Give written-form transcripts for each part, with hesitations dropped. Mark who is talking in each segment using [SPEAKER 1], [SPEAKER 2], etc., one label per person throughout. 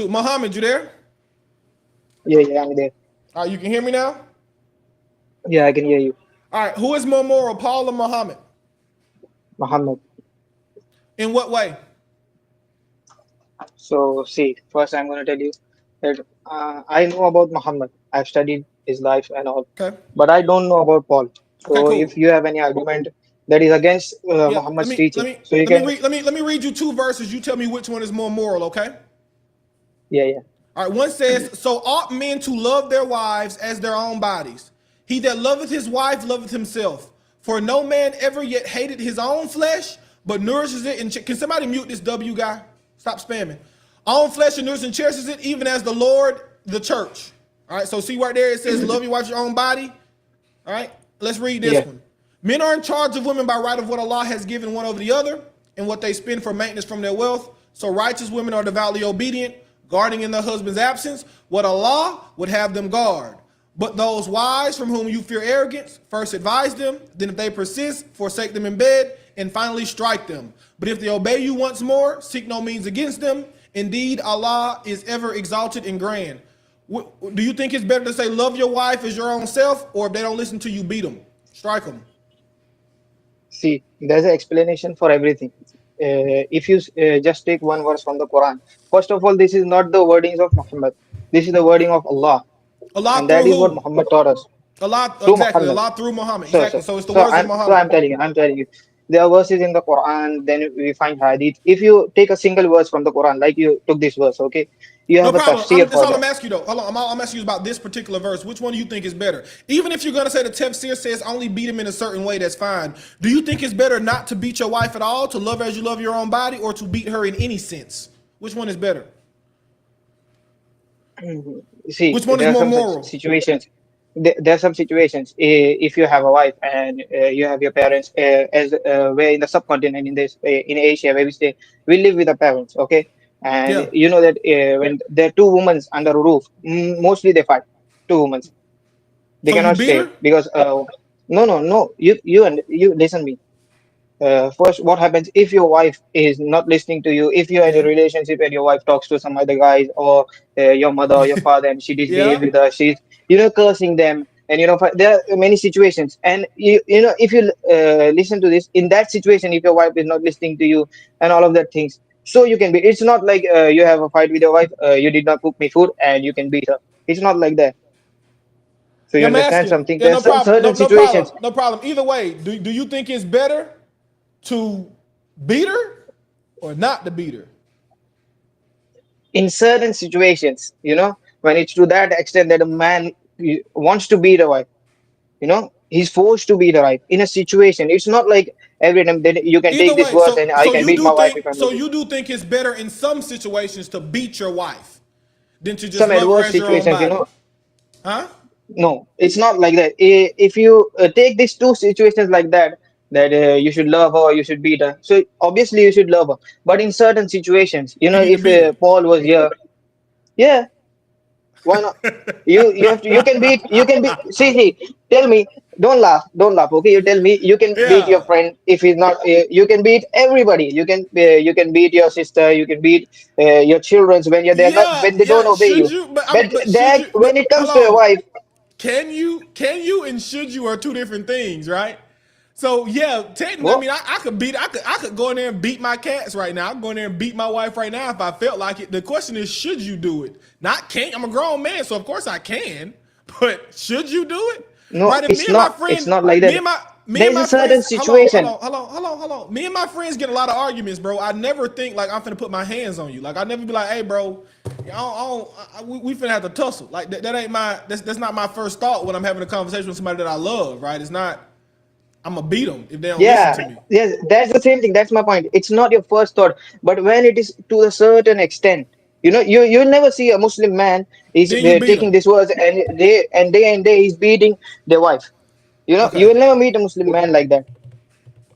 [SPEAKER 1] Muhammad, you there?
[SPEAKER 2] Yeah, I'm there.
[SPEAKER 1] All right, you can hear me now?
[SPEAKER 2] Yeah, I can hear you.
[SPEAKER 1] All right, who is more moral, Paul or Muhammad?
[SPEAKER 2] Muhammad.
[SPEAKER 1] In what way?
[SPEAKER 2] So, see, first I'm going to tell you that I know about Muhammad. I've studied his life and all,
[SPEAKER 1] Okay.
[SPEAKER 2] but I don't know about Paul.
[SPEAKER 1] Okay,
[SPEAKER 2] So, if
[SPEAKER 1] cool.
[SPEAKER 2] you have any argument that is against
[SPEAKER 1] Yeah, let
[SPEAKER 2] Muhammad's
[SPEAKER 1] me let
[SPEAKER 2] teaching,
[SPEAKER 1] me
[SPEAKER 2] so you
[SPEAKER 1] let me
[SPEAKER 2] can,
[SPEAKER 1] read let me read you two verses. You tell me which one is more moral, okay?
[SPEAKER 2] yeah, yeah.
[SPEAKER 1] All right, one says, "So ought men to love their wives as their own bodies. He that loveth his wife loveth himself. For no man ever yet hated his own flesh, but nourishes it." And can somebody mute this W guy? Stop spamming. Own flesh and nourishes and cherishes it, even as the Lord the church. All right, so see right there it says, "Love your wife as your own body." All right, let's read this
[SPEAKER 2] Yeah.
[SPEAKER 1] one. Men are in charge of women by right of what Allah has given one over the other and what they spend for maintenance from their wealth. So righteous women are devoutly obedient, guarding in their husband's absence what Allah would have them guard. But those wives from whom you fear arrogance, first advise them, then if they persist, forsake them in bed, and finally strike them. But if they obey you once more, seek no means against them. Indeed, Allah is ever exalted and grand. Do you think it's better to say love your wife as your own self, or if they don't listen to you, beat them, strike them?
[SPEAKER 2] See, there's an explanation for everything. If you just take one verse from the Quran, first of all, this is not the wordings of Muhammad. This is the wording of Allah,
[SPEAKER 1] Allah
[SPEAKER 2] and
[SPEAKER 1] through
[SPEAKER 2] that is what
[SPEAKER 1] who?
[SPEAKER 2] Muhammad taught us
[SPEAKER 1] Allah,
[SPEAKER 2] through
[SPEAKER 1] exactly.
[SPEAKER 2] Muhammad.
[SPEAKER 1] Allah through Muhammad,
[SPEAKER 2] So,
[SPEAKER 1] exactly.
[SPEAKER 2] so,
[SPEAKER 1] So it's the
[SPEAKER 2] so
[SPEAKER 1] words of
[SPEAKER 2] I'm so
[SPEAKER 1] Muhammad.
[SPEAKER 2] I'm telling you, there are verses in the Quran. Then we find hadith. If you take a single verse from the Quran, like you took this verse, okay, you
[SPEAKER 1] No
[SPEAKER 2] have a
[SPEAKER 1] problem.
[SPEAKER 2] tafsir
[SPEAKER 1] That's
[SPEAKER 2] for
[SPEAKER 1] all
[SPEAKER 2] that.
[SPEAKER 1] I'm asking you though. Hold on, I'm asking you about this particular verse. Which one do you think is better? Even if you're gonna say the tafsir says only beat him in a certain way, that's fine. Do you think it's better not to beat your wife at all, to love her as you love your own body, or to beat her in any sense? Which one is better?
[SPEAKER 2] See,
[SPEAKER 1] Which one is
[SPEAKER 2] there are
[SPEAKER 1] more
[SPEAKER 2] some such
[SPEAKER 1] moral?
[SPEAKER 2] situations. There are some situations. If you have a wife and you have your parents, as where in the subcontinent in this in Asia where we stay, we live with the parents, okay. And
[SPEAKER 1] Yeah.
[SPEAKER 2] you know that when there are two women under a roof, mostly they fight. Two women, they
[SPEAKER 1] So you
[SPEAKER 2] cannot
[SPEAKER 1] beat
[SPEAKER 2] stay
[SPEAKER 1] her?
[SPEAKER 2] because no. You listen me. First, what happens if your wife is not listening to you? If you're in a
[SPEAKER 1] Yeah.
[SPEAKER 2] relationship and your wife talks to some other guys or your mother or your father and she
[SPEAKER 1] Yeah.
[SPEAKER 2] misbehaves with her, she's cursing them, and there are many situations. And if you listen to this in that situation, if your wife is not listening to you and all of that things, so you can be. It's not like you have a fight with your wife. You did not cook me food and you can beat her. It's not like that. So you
[SPEAKER 1] Yeah, I'm
[SPEAKER 2] understand
[SPEAKER 1] asking.
[SPEAKER 2] something?
[SPEAKER 1] Yeah,
[SPEAKER 2] There's
[SPEAKER 1] no
[SPEAKER 2] some
[SPEAKER 1] problem. No,
[SPEAKER 2] certain
[SPEAKER 1] no problem.
[SPEAKER 2] situations.
[SPEAKER 1] No problem. Either way, do you think it's better to beat her or not to beat her?
[SPEAKER 2] In certain situations, when it's to that extent that a man wants to beat a wife, he's forced to beat a wife in a situation. It's not like every time that you can
[SPEAKER 1] Either
[SPEAKER 2] take this
[SPEAKER 1] way,
[SPEAKER 2] verse and I can beat my wife if I'm
[SPEAKER 1] so
[SPEAKER 2] losing.
[SPEAKER 1] you do think it's better in some situations to beat your wife than to just
[SPEAKER 2] Some
[SPEAKER 1] love her
[SPEAKER 2] adverse
[SPEAKER 1] as your own
[SPEAKER 2] situations,
[SPEAKER 1] body, huh?
[SPEAKER 2] no, it's not like that. If you take these two situations like that, that you should love her or you should beat her. So obviously you should love her. But in certain situations,
[SPEAKER 1] You need to
[SPEAKER 2] if
[SPEAKER 1] beat her.
[SPEAKER 2] Paul was here, yeah, why not? You can beat. See, tell me. Don't laugh. Okay, you tell me. You can beat your
[SPEAKER 1] Yeah,
[SPEAKER 2] friend if he's not. You can beat everybody. You can beat your sister. You can beat your children they're not
[SPEAKER 1] yeah,
[SPEAKER 2] when they don't
[SPEAKER 1] yeah.
[SPEAKER 2] obey
[SPEAKER 1] Should
[SPEAKER 2] you.
[SPEAKER 1] you? But
[SPEAKER 2] But
[SPEAKER 1] should
[SPEAKER 2] that
[SPEAKER 1] you?
[SPEAKER 2] when
[SPEAKER 1] But
[SPEAKER 2] it comes
[SPEAKER 1] hold
[SPEAKER 2] to your
[SPEAKER 1] on.
[SPEAKER 2] wife,
[SPEAKER 1] Can you and should you are two different things, right? So yeah, technically, I
[SPEAKER 2] what?
[SPEAKER 1] mean, I could go in there and beat my cats right now. I could go in there and beat my wife right now if I felt like it. The question is, should you do it? Not can. I'm a grown man, so of course I can. But should you do it?
[SPEAKER 2] No,
[SPEAKER 1] Right? If
[SPEAKER 2] it's
[SPEAKER 1] me and my
[SPEAKER 2] not. It's
[SPEAKER 1] friend,
[SPEAKER 2] not like
[SPEAKER 1] me
[SPEAKER 2] that.
[SPEAKER 1] and my me
[SPEAKER 2] There
[SPEAKER 1] and
[SPEAKER 2] is a
[SPEAKER 1] my
[SPEAKER 2] certain
[SPEAKER 1] friends,
[SPEAKER 2] situation.
[SPEAKER 1] hold on. Me and my friends get a lot of arguments, bro. I never think like I'm finna put my hands on you. Like I never be like, hey, bro, we finna have to tussle. Like that ain't that's not my first thought when I'm having a conversation with somebody that I love. Right? It's not. I'm gonna beat them if they don't listen
[SPEAKER 2] Yeah,
[SPEAKER 1] to me.
[SPEAKER 2] yes, that's the same thing. That's my point. It's not your first thought, but when it is to a certain extent, you never see a Muslim man is
[SPEAKER 1] Then you beat
[SPEAKER 2] taking
[SPEAKER 1] them.
[SPEAKER 2] this words and day he's beating their wife. You
[SPEAKER 1] Okay.
[SPEAKER 2] will never meet a Muslim man like that.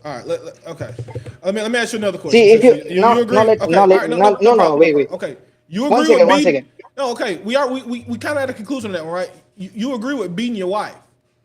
[SPEAKER 1] All right. Okay. Let me ask you another question.
[SPEAKER 2] See, if
[SPEAKER 1] Since
[SPEAKER 2] you
[SPEAKER 1] you agree. Okay. All right. No
[SPEAKER 2] no,
[SPEAKER 1] problem. No
[SPEAKER 2] wait,
[SPEAKER 1] problem. Okay. You
[SPEAKER 2] one
[SPEAKER 1] agree with
[SPEAKER 2] second, one
[SPEAKER 1] beating.
[SPEAKER 2] second.
[SPEAKER 1] No. Okay. We kind of had a conclusion on that one, right? You agree with beating your wife.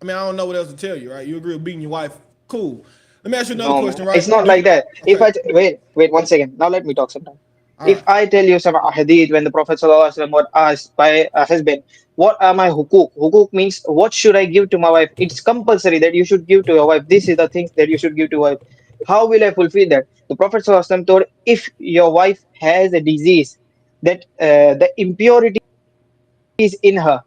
[SPEAKER 1] I mean, I don't know what else to tell you, right? You agree with beating your wife. Cool. Let me ask you another
[SPEAKER 2] No, man,
[SPEAKER 1] question,
[SPEAKER 2] it's
[SPEAKER 1] right?
[SPEAKER 2] not
[SPEAKER 1] Do
[SPEAKER 2] like that. If
[SPEAKER 1] okay.
[SPEAKER 2] wait, one second. Now let me talk sometime.
[SPEAKER 1] All
[SPEAKER 2] If
[SPEAKER 1] right.
[SPEAKER 2] I tell you some hadith when the Prophet ﷺ was asked by a husband, what are my hukuk? Hukuk means what should I give to my wife? It's compulsory that you should give to your wife. This is the things that you should give to your wife. How will I fulfill that? The Prophet ﷺ told, if your wife has a disease that the impurity is in her,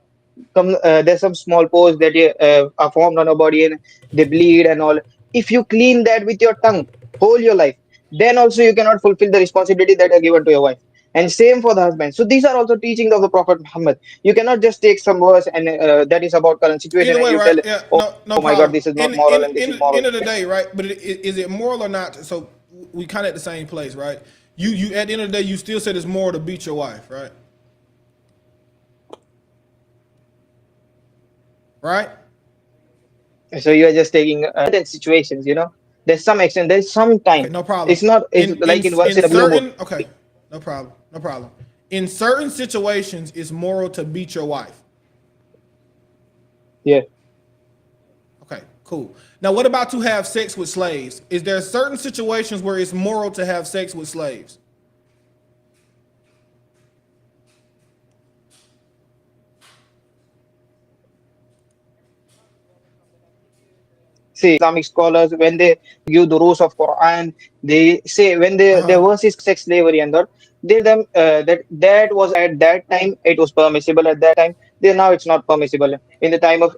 [SPEAKER 2] there's some small pores that are formed on her body and they bleed and all. If you clean that with your tongue whole your life, then also you cannot fulfill the responsibility that are given to your wife. And same for the husband. So these are also teachings of the Prophet Muhammad. You cannot just take some verse and that is about current situation
[SPEAKER 1] Either
[SPEAKER 2] and
[SPEAKER 1] way,
[SPEAKER 2] you
[SPEAKER 1] right?
[SPEAKER 2] tell,
[SPEAKER 1] Yeah,
[SPEAKER 2] oh,
[SPEAKER 1] no
[SPEAKER 2] oh my God,
[SPEAKER 1] problem.
[SPEAKER 2] this is not
[SPEAKER 1] In
[SPEAKER 2] moral
[SPEAKER 1] in
[SPEAKER 2] and this is
[SPEAKER 1] in
[SPEAKER 2] moral.
[SPEAKER 1] end of the day, right? But is it moral or not? So we kind of at the same place, right? You at the end of the day, you still said it's moral to beat your wife, right? Right?
[SPEAKER 2] So you are just taking certain situations, there's some action, there's some
[SPEAKER 1] Okay,
[SPEAKER 2] time.
[SPEAKER 1] no problem.
[SPEAKER 2] It's not, it's
[SPEAKER 1] In in
[SPEAKER 2] like in once
[SPEAKER 1] in
[SPEAKER 2] in a blue moon.
[SPEAKER 1] certain okay, no problem, no problem. In certain situations, it's moral to beat your wife.
[SPEAKER 2] Yeah.
[SPEAKER 1] Okay, cool. Now, what about to have sex with slaves? Is there certain situations where it's moral to have sex with slaves?
[SPEAKER 2] See, Islamic scholars, when they give the rules of Quran, they say when
[SPEAKER 1] Uh
[SPEAKER 2] the
[SPEAKER 1] huh.
[SPEAKER 2] verse is sex slavery and all, they tell them that was at that time it was permissible at that time. They now it's not permissible. In the time of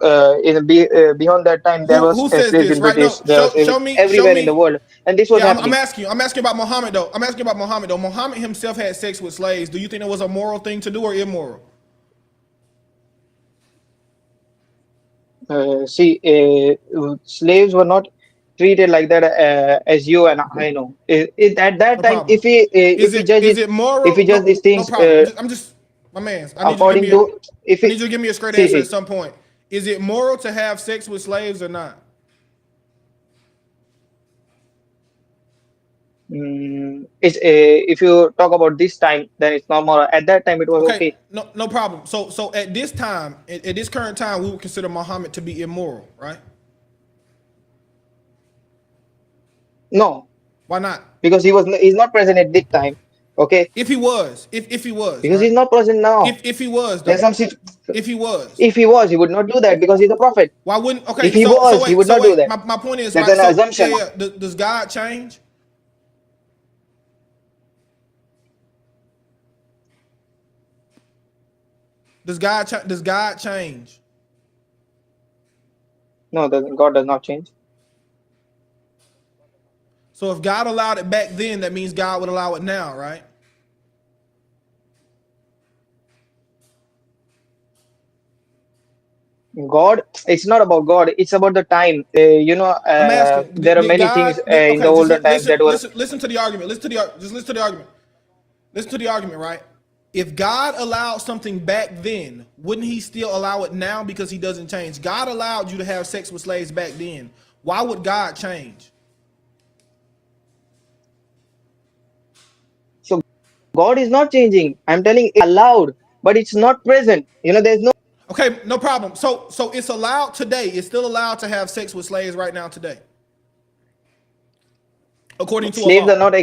[SPEAKER 2] beyond that time there was
[SPEAKER 1] Who says
[SPEAKER 2] slaves
[SPEAKER 1] this?
[SPEAKER 2] in
[SPEAKER 1] Right?
[SPEAKER 2] British,
[SPEAKER 1] No.
[SPEAKER 2] there was
[SPEAKER 1] Show
[SPEAKER 2] everywhere in the
[SPEAKER 1] me.
[SPEAKER 2] world, and this was
[SPEAKER 1] Yeah, I'm
[SPEAKER 2] happening.
[SPEAKER 1] asking you. I'm asking about Muhammad though. I'm asking about Muhammad though. Muhammad himself had sex with slaves. Do you think it was a moral thing to do or immoral?
[SPEAKER 2] See, slaves were not treated like that as you and I know. At that
[SPEAKER 1] No
[SPEAKER 2] time,
[SPEAKER 1] problem.
[SPEAKER 2] if we judge
[SPEAKER 1] Is
[SPEAKER 2] it,
[SPEAKER 1] it
[SPEAKER 2] if we
[SPEAKER 1] moral?
[SPEAKER 2] judge
[SPEAKER 1] No,
[SPEAKER 2] these
[SPEAKER 1] no
[SPEAKER 2] things
[SPEAKER 1] problem. I'm just my man's.
[SPEAKER 2] according to if
[SPEAKER 1] I
[SPEAKER 2] it
[SPEAKER 1] need you to give me a straight
[SPEAKER 2] see
[SPEAKER 1] answer
[SPEAKER 2] see
[SPEAKER 1] at some point. Is it moral to have sex with slaves or not?
[SPEAKER 2] it's if you talk about this time, then it's not more. At that time, it was
[SPEAKER 1] Okay,
[SPEAKER 2] okay.
[SPEAKER 1] no problem. So at this time, at this current time, we would consider Muhammad to be immoral, right?
[SPEAKER 2] No,
[SPEAKER 1] Why not?
[SPEAKER 2] because he's not present at this time. Okay,
[SPEAKER 1] If he was,
[SPEAKER 2] because
[SPEAKER 1] right?
[SPEAKER 2] he's not present now.
[SPEAKER 1] If he was
[SPEAKER 2] There's
[SPEAKER 1] though,
[SPEAKER 2] some
[SPEAKER 1] if he was,
[SPEAKER 2] if he was, he would not do that because he's a prophet.
[SPEAKER 1] why wouldn't?
[SPEAKER 2] If
[SPEAKER 1] Okay,
[SPEAKER 2] he was, he would
[SPEAKER 1] so
[SPEAKER 2] not do
[SPEAKER 1] wait.
[SPEAKER 2] that.
[SPEAKER 1] My point is
[SPEAKER 2] That's
[SPEAKER 1] right.
[SPEAKER 2] an
[SPEAKER 1] So yeah,
[SPEAKER 2] assumption.
[SPEAKER 1] yeah. Does God change? Does God change?
[SPEAKER 2] No, God does not change.
[SPEAKER 1] So if God allowed it back then, that means God would allow it now, right?
[SPEAKER 2] God, it's not about God. It's about the time.
[SPEAKER 1] I'm asking,
[SPEAKER 2] There are
[SPEAKER 1] did
[SPEAKER 2] many things
[SPEAKER 1] God?
[SPEAKER 2] in the
[SPEAKER 1] Okay, just
[SPEAKER 2] olden times that were.
[SPEAKER 1] listen to the argument. Just listen to the argument. Listen to the argument, right? If God allowed something back then, wouldn't He still allow it now because He doesn't change? God allowed you to have sex with slaves back then. Why would God change?
[SPEAKER 2] So God is not changing. I'm telling it's allowed, but it's not present. There's no
[SPEAKER 1] Okay, no problem. So it's allowed today. It's still allowed to have sex with slaves right now today, according to
[SPEAKER 2] slaves are
[SPEAKER 1] Allah.
[SPEAKER 2] not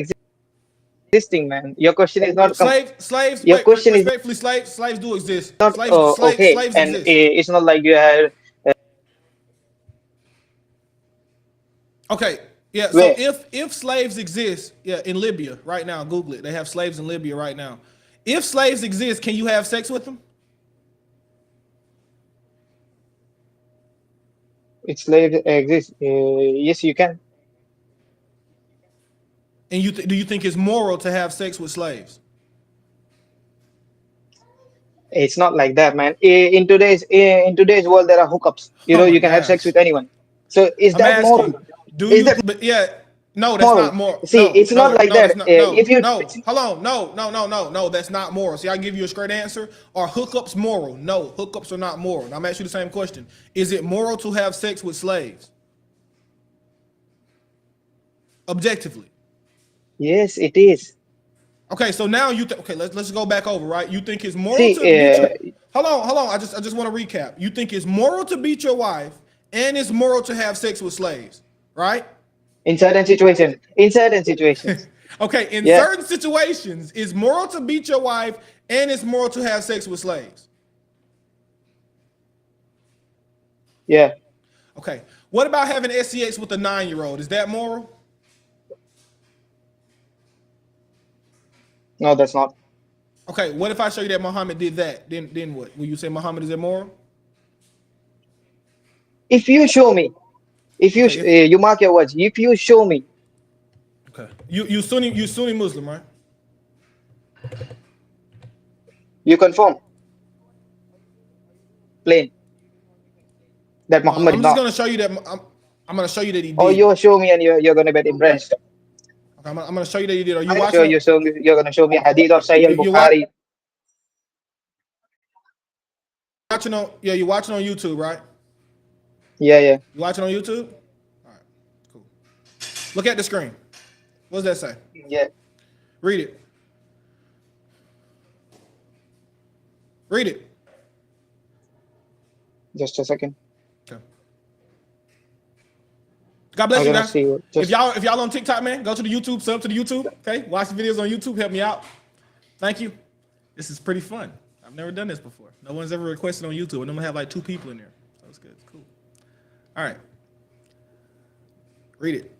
[SPEAKER 2] existing, man. Your question is not
[SPEAKER 1] Slaves.
[SPEAKER 2] your
[SPEAKER 1] Wait,
[SPEAKER 2] question is
[SPEAKER 1] respectfully, slaves do exist.
[SPEAKER 2] not okay,
[SPEAKER 1] Slaves
[SPEAKER 2] and
[SPEAKER 1] exist.
[SPEAKER 2] it's not like you have
[SPEAKER 1] Okay, yeah. So
[SPEAKER 2] where
[SPEAKER 1] if slaves exist, yeah, in Libya right now, Google it. They have slaves in Libya right now. If slaves exist, can you have sex with them?
[SPEAKER 2] it's slaves exist. Yes, you can.
[SPEAKER 1] And do you think it's moral to have sex with slaves?
[SPEAKER 2] It's not like that, man. In today's world, there are hookups.
[SPEAKER 1] Oh my
[SPEAKER 2] You can have sex
[SPEAKER 1] gosh.
[SPEAKER 2] with anyone. So is
[SPEAKER 1] I'm
[SPEAKER 2] that
[SPEAKER 1] asking
[SPEAKER 2] moral?
[SPEAKER 1] you, do
[SPEAKER 2] Is
[SPEAKER 1] you?
[SPEAKER 2] that
[SPEAKER 1] But yeah, no, that's
[SPEAKER 2] moral?
[SPEAKER 1] not moral.
[SPEAKER 2] See, it's not like
[SPEAKER 1] That's
[SPEAKER 2] that.
[SPEAKER 1] not.
[SPEAKER 2] If you
[SPEAKER 1] No. Hold on. No. That's not moral. See, I give you a straight answer. Are hookups moral? No, hookups are not moral. Now I'm asking you the same question. Is it moral to have sex with slaves? Objectively.
[SPEAKER 2] yes, it is.
[SPEAKER 1] Okay, so now okay, let's go back over, right? You think it's moral
[SPEAKER 2] See,
[SPEAKER 1] to beat your hold on. I just want to recap. You think it's moral to beat your wife and it's moral to have sex with slaves, right?
[SPEAKER 2] in certain situations, in certain situations.
[SPEAKER 1] Okay, in
[SPEAKER 2] Yeah,
[SPEAKER 1] certain situations, it's moral to beat your wife and it's moral to have sex with slaves.
[SPEAKER 2] yeah.
[SPEAKER 1] Okay, what about having SCH with a 9-year-old? Is that moral?
[SPEAKER 2] No, that's not.
[SPEAKER 1] Okay, what if I show you that Muhammad did that? Then what? Will you say Muhammad is immoral?
[SPEAKER 2] If you show me, if you
[SPEAKER 1] Okay, if
[SPEAKER 2] you mark your words, if you show me,
[SPEAKER 1] okay, you Sunni Muslim, right?
[SPEAKER 2] you confirm plain that Muhammad
[SPEAKER 1] I'm
[SPEAKER 2] did
[SPEAKER 1] just
[SPEAKER 2] not,
[SPEAKER 1] gonna show you that I'm gonna show you that he
[SPEAKER 2] or
[SPEAKER 1] did.
[SPEAKER 2] you show me and you're gonna get impressed.
[SPEAKER 1] Okay, I'm gonna show you that he did. Are you
[SPEAKER 2] I'm
[SPEAKER 1] watching
[SPEAKER 2] sure
[SPEAKER 1] on?
[SPEAKER 2] you're gonna show me a hadith of Sahih
[SPEAKER 1] You you watch,
[SPEAKER 2] al-Bukhari.
[SPEAKER 1] watching on? Yeah, you watching on YouTube, right?
[SPEAKER 2] Yeah, yeah.
[SPEAKER 1] You watching on YouTube? All right, cool. Look at the screen. What does that say?
[SPEAKER 2] Yeah,
[SPEAKER 1] Read it. Read it.
[SPEAKER 2] just a second.
[SPEAKER 1] Okay. God bless
[SPEAKER 2] I'm
[SPEAKER 1] you
[SPEAKER 2] gonna
[SPEAKER 1] guys.
[SPEAKER 2] see you. Just
[SPEAKER 1] If y'all on TikTok, man, go to the YouTube, sub to the YouTube. Okay, watch the videos on YouTube. Help me out. Thank you. This is pretty fun. I've never done this before. No one's ever requested on YouTube, and I'm gonna have like 2 people in there. So it's good. It's cool. All right. Read it.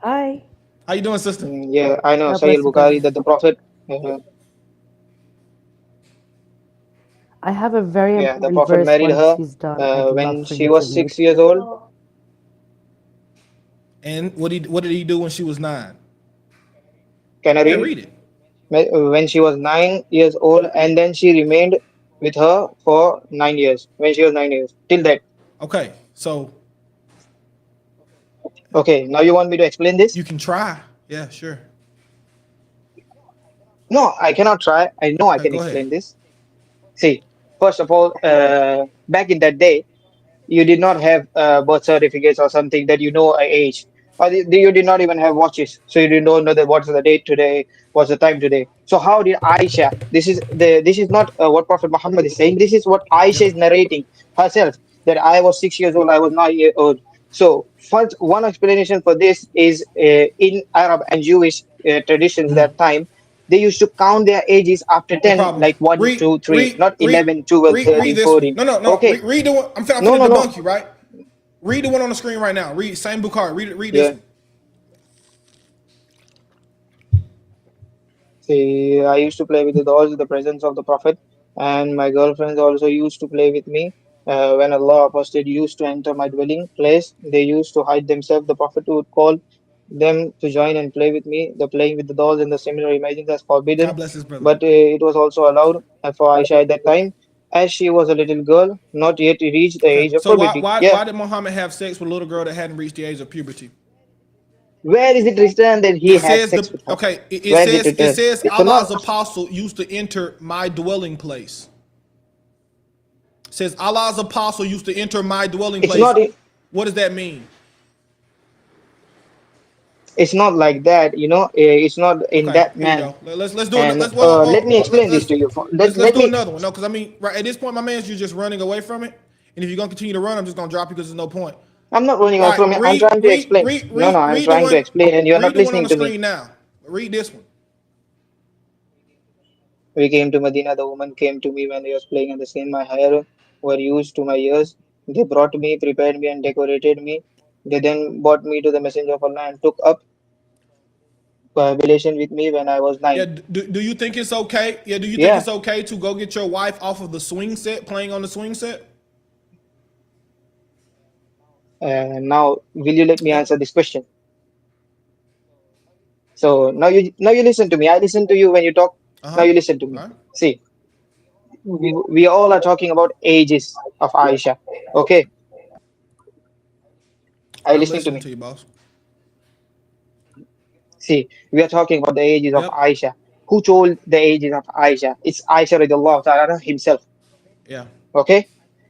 [SPEAKER 3] Hi.
[SPEAKER 1] How you doing, sister?
[SPEAKER 2] yeah, I know
[SPEAKER 3] God
[SPEAKER 2] Sahih
[SPEAKER 3] bless you, brother.
[SPEAKER 2] al-Bukhari that the Prophet,
[SPEAKER 3] I have a very
[SPEAKER 2] yeah, the
[SPEAKER 3] important
[SPEAKER 2] Prophet
[SPEAKER 3] verse
[SPEAKER 2] married
[SPEAKER 3] once
[SPEAKER 2] her
[SPEAKER 3] he's done. I'd love
[SPEAKER 2] when
[SPEAKER 3] for
[SPEAKER 2] she
[SPEAKER 3] you to
[SPEAKER 2] was
[SPEAKER 3] read.
[SPEAKER 2] 6 years old.
[SPEAKER 1] And what did he do when she was 9?
[SPEAKER 2] Can I
[SPEAKER 1] Yeah,
[SPEAKER 2] read it?
[SPEAKER 1] read it.
[SPEAKER 2] When she was 9 years old, and then she remained with her for 9 years. When she was 9 years, till that.
[SPEAKER 1] Okay, so
[SPEAKER 2] Okay, now you want me to explain this?
[SPEAKER 1] you can try. Yeah, sure.
[SPEAKER 2] No, I cannot try. I know I
[SPEAKER 1] Okay,
[SPEAKER 2] can
[SPEAKER 1] go ahead.
[SPEAKER 2] explain this. See, first of all, back in that day, you did not have birth certificates or something that you know a age, or you did not even have watches, so you didn't know that what's the date today, what's the time today. So how did Aisha? This is not what Prophet Muhammad is saying. This is what Aisha
[SPEAKER 1] Yep.
[SPEAKER 2] is narrating herself. That I was 6 years old, I was 9 years old. So first, one explanation for this is in Arab and Jewish traditions that time. They used to count their ages after
[SPEAKER 1] No
[SPEAKER 2] 10,
[SPEAKER 1] problem.
[SPEAKER 2] like one,
[SPEAKER 1] Read,
[SPEAKER 2] 2, 3,
[SPEAKER 1] read,
[SPEAKER 2] not
[SPEAKER 1] read,
[SPEAKER 2] 11, 12,
[SPEAKER 1] read
[SPEAKER 2] 13,
[SPEAKER 1] this one.
[SPEAKER 2] 14.
[SPEAKER 1] No.
[SPEAKER 2] Okay,
[SPEAKER 1] Read the one. I'm
[SPEAKER 2] no,
[SPEAKER 1] finna
[SPEAKER 2] no, no.
[SPEAKER 1] debunk you, right? Read the one on the screen right now. Read same Bukhari. Read this
[SPEAKER 2] Yeah.
[SPEAKER 1] one.
[SPEAKER 2] See, I used to play with the dolls in the presence of the Prophet, and my girlfriends also used to play with me. When Allah apostate used to enter my dwelling place, they used to hide themselves. The Prophet would call them to join and play with me. The playing with the dolls and the similar images is
[SPEAKER 1] God
[SPEAKER 2] forbidden,
[SPEAKER 1] bless this brother.
[SPEAKER 2] but it was also allowed for Aisha at that time, as she was a little girl, not yet reached the
[SPEAKER 1] Okay.
[SPEAKER 2] age of
[SPEAKER 1] So why
[SPEAKER 2] puberty.
[SPEAKER 1] why
[SPEAKER 2] Yeah,
[SPEAKER 1] why did Muhammad have sex with a little girl that hadn't reached the age of puberty?
[SPEAKER 2] where is it written that he
[SPEAKER 1] It
[SPEAKER 2] had
[SPEAKER 1] says
[SPEAKER 2] sex
[SPEAKER 1] the
[SPEAKER 2] with her?
[SPEAKER 1] okay. It
[SPEAKER 2] Where is it
[SPEAKER 1] says it
[SPEAKER 2] written?
[SPEAKER 1] says
[SPEAKER 2] It's not.
[SPEAKER 1] Allah's apostle used to enter my dwelling place. It says Allah's apostle used to enter my dwelling
[SPEAKER 2] It's
[SPEAKER 1] place.
[SPEAKER 2] not.
[SPEAKER 1] What does that mean?
[SPEAKER 2] It's not like that, it's not in
[SPEAKER 1] Okay,
[SPEAKER 2] that
[SPEAKER 1] here you
[SPEAKER 2] man.
[SPEAKER 1] go. Let's do it.
[SPEAKER 2] And
[SPEAKER 1] Let's well,
[SPEAKER 2] let
[SPEAKER 1] well,
[SPEAKER 2] me
[SPEAKER 1] well
[SPEAKER 2] explain this to you.
[SPEAKER 1] let's
[SPEAKER 2] Let
[SPEAKER 1] do
[SPEAKER 2] me.
[SPEAKER 1] another one. No, because I mean, right at this point, my man's you're just running away from it. And if you're gonna continue to run, I'm just gonna drop you because there's no point.
[SPEAKER 2] I'm not running
[SPEAKER 1] All
[SPEAKER 2] away
[SPEAKER 1] right,
[SPEAKER 2] from it. I'm trying to explain. No, no, I'm
[SPEAKER 1] read the
[SPEAKER 2] trying to
[SPEAKER 1] one.
[SPEAKER 2] explain, and you're not
[SPEAKER 1] Read the one on
[SPEAKER 2] listening
[SPEAKER 1] the
[SPEAKER 2] to me.
[SPEAKER 1] screen now. Read this one.
[SPEAKER 2] We came to Medina. The woman came to me when I was playing, and the same my hair were used to my ears. They brought me, prepared me, and decorated me. They then brought me to the messenger of Allah and took up relation with me when I was
[SPEAKER 1] Yeah,
[SPEAKER 2] 9.
[SPEAKER 1] do you think it's okay? Yeah, do you think
[SPEAKER 2] Yeah.
[SPEAKER 1] it's okay to go get your wife off of the swing set, playing on the swing set?
[SPEAKER 2] Now, will you let me
[SPEAKER 1] Yep.
[SPEAKER 2] answer this question? So now you listen to me. I listen to you when you talk.
[SPEAKER 1] Uh
[SPEAKER 2] Now
[SPEAKER 1] huh.
[SPEAKER 2] you listen to me.
[SPEAKER 1] All right.
[SPEAKER 2] See, we all are talking about ages of Aisha. Okay, are you
[SPEAKER 1] I'm
[SPEAKER 2] listening to
[SPEAKER 1] listening
[SPEAKER 2] me?
[SPEAKER 1] to you, boss.
[SPEAKER 2] See, we are talking about the ages of
[SPEAKER 1] Yep.
[SPEAKER 2] Aisha. Who told the ages of Aisha? It's Aisha radiallahu ta'ala himself.
[SPEAKER 1] Yeah.
[SPEAKER 2] Okay.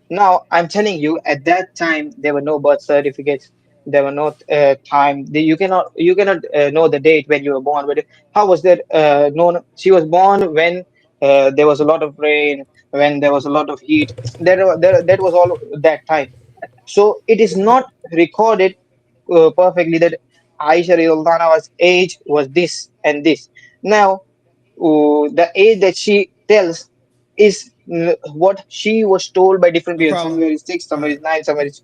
[SPEAKER 2] Now I'm telling you, at that time there were no birth certificates. There were no time. You cannot know the date when you were born. But how was that known? She was born when there was a lot of rain, when there was a lot of heat. That was all that time. So it is not recorded perfectly that Aisha radiallahu anha's age was this and this. Now, the age that she tells is what she was told by different
[SPEAKER 1] No
[SPEAKER 2] people.
[SPEAKER 1] problem.
[SPEAKER 2] Somewhere is 6,
[SPEAKER 1] All
[SPEAKER 2] somewhere
[SPEAKER 1] right.
[SPEAKER 2] is 9, somewhere is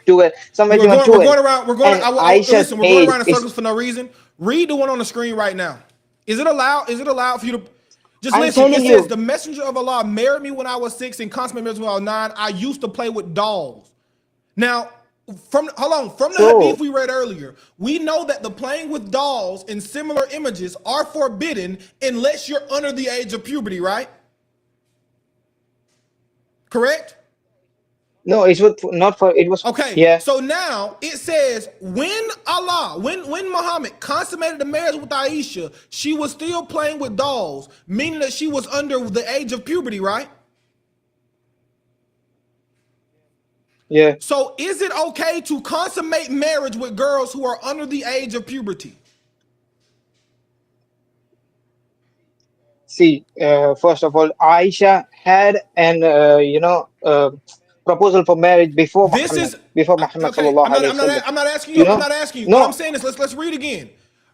[SPEAKER 2] 12, somewhere is
[SPEAKER 1] We're
[SPEAKER 2] even
[SPEAKER 1] going. We're
[SPEAKER 2] 12.
[SPEAKER 1] going around. We're going.
[SPEAKER 2] And
[SPEAKER 1] Listen.
[SPEAKER 2] Aisha's
[SPEAKER 1] We're going
[SPEAKER 2] age
[SPEAKER 1] around in
[SPEAKER 2] is,
[SPEAKER 1] circles for no reason. Read the one on the screen right now. Is it allowed? Is it allowed for you to just
[SPEAKER 2] I'm
[SPEAKER 1] listen? It
[SPEAKER 2] telling
[SPEAKER 1] says
[SPEAKER 2] you,
[SPEAKER 1] the messenger of Allah married me when I was 6 and consummated marriage when I was 9. I used to play with dolls. Now, from the hadith
[SPEAKER 2] so
[SPEAKER 1] we read earlier, we know that the playing with dolls and similar images are forbidden unless you're under the age of puberty, right? Correct?
[SPEAKER 2] no, it was not for, it was,
[SPEAKER 1] Okay,
[SPEAKER 2] yeah,
[SPEAKER 1] so now it says when Muhammad consummated the marriage with Aisha, she was still playing with dolls, meaning that she was under the age of puberty, right?
[SPEAKER 2] yeah.
[SPEAKER 1] So is it okay to consummate marriage with girls who are under the age of puberty?
[SPEAKER 2] See, first of all, Aisha had an, proposal for marriage
[SPEAKER 1] This is
[SPEAKER 2] Before Muhammad
[SPEAKER 1] okay.
[SPEAKER 2] sallallahu alaihi wasallam.
[SPEAKER 1] I'm not asking you.
[SPEAKER 2] You
[SPEAKER 1] I'm
[SPEAKER 2] know,
[SPEAKER 1] not asking you. What I'm
[SPEAKER 2] no,
[SPEAKER 1] saying is let's read again.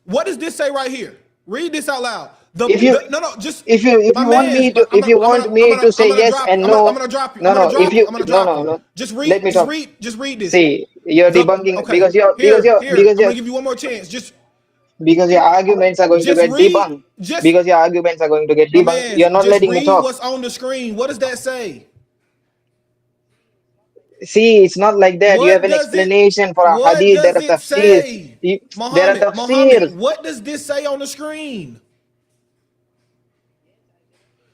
[SPEAKER 1] What does this say right here? Read this out loud.
[SPEAKER 2] if you,
[SPEAKER 1] No, just
[SPEAKER 2] if
[SPEAKER 1] my
[SPEAKER 2] you want
[SPEAKER 1] man's.
[SPEAKER 2] me to, if you want me to say yes and
[SPEAKER 1] I'm
[SPEAKER 2] no,
[SPEAKER 1] gonna drop you.
[SPEAKER 2] no, no, if you,
[SPEAKER 1] I'm gonna
[SPEAKER 2] no,
[SPEAKER 1] drop
[SPEAKER 2] no,
[SPEAKER 1] you.
[SPEAKER 2] no,
[SPEAKER 1] Just
[SPEAKER 2] let
[SPEAKER 1] read.
[SPEAKER 2] me talk.
[SPEAKER 1] Just read this.
[SPEAKER 2] See, you're
[SPEAKER 1] The
[SPEAKER 2] debunking
[SPEAKER 1] okay. Here. I'm
[SPEAKER 2] you're
[SPEAKER 1] gonna give you one more chance.
[SPEAKER 2] because your arguments are going to
[SPEAKER 1] Just
[SPEAKER 2] get
[SPEAKER 1] read.
[SPEAKER 2] debunked.
[SPEAKER 1] Just
[SPEAKER 2] Because your arguments are going to get
[SPEAKER 1] my
[SPEAKER 2] debunked.
[SPEAKER 1] man's.
[SPEAKER 2] You're not
[SPEAKER 1] Just
[SPEAKER 2] letting me
[SPEAKER 1] read
[SPEAKER 2] talk.
[SPEAKER 1] what's on the screen. What does that say?
[SPEAKER 2] See, it's not like that. You have
[SPEAKER 1] What
[SPEAKER 2] an
[SPEAKER 1] does it?
[SPEAKER 2] explanation for a
[SPEAKER 1] What
[SPEAKER 2] hadith. There
[SPEAKER 1] does
[SPEAKER 2] are
[SPEAKER 1] it
[SPEAKER 2] tafsirs.
[SPEAKER 1] say?
[SPEAKER 2] There are
[SPEAKER 1] Muhammad.
[SPEAKER 2] tafsirs.
[SPEAKER 1] What does this say on the screen?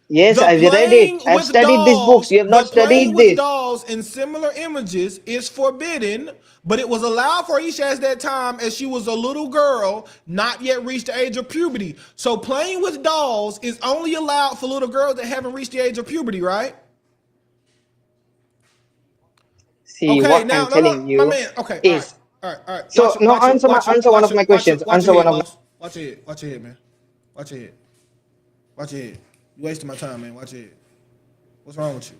[SPEAKER 2] Yes,
[SPEAKER 1] The
[SPEAKER 2] I've read it.
[SPEAKER 1] playing
[SPEAKER 2] I've
[SPEAKER 1] with
[SPEAKER 2] studied this books.
[SPEAKER 1] dolls,
[SPEAKER 2] You have
[SPEAKER 1] the
[SPEAKER 2] not
[SPEAKER 1] playing
[SPEAKER 2] studied
[SPEAKER 1] with
[SPEAKER 2] this.
[SPEAKER 1] dolls in similar images is forbidden, but it was allowed for Aisha at that time as she was a little girl, not yet reached the age of puberty. So playing with dolls is only allowed for little girls that haven't reached the age of puberty, right?
[SPEAKER 2] See,
[SPEAKER 1] Okay,
[SPEAKER 2] what
[SPEAKER 1] now,
[SPEAKER 2] I'm
[SPEAKER 1] no,
[SPEAKER 2] telling
[SPEAKER 1] my
[SPEAKER 2] you
[SPEAKER 1] man. Okay,
[SPEAKER 2] is,
[SPEAKER 1] all right.
[SPEAKER 2] so no, answer one of my questions.
[SPEAKER 1] Watch your
[SPEAKER 2] Answer one
[SPEAKER 1] head,
[SPEAKER 2] of my,
[SPEAKER 1] boss. Watch your head, man. Watch your head. Watch your head. You wasting my time, man. Watch your head. What's wrong with you?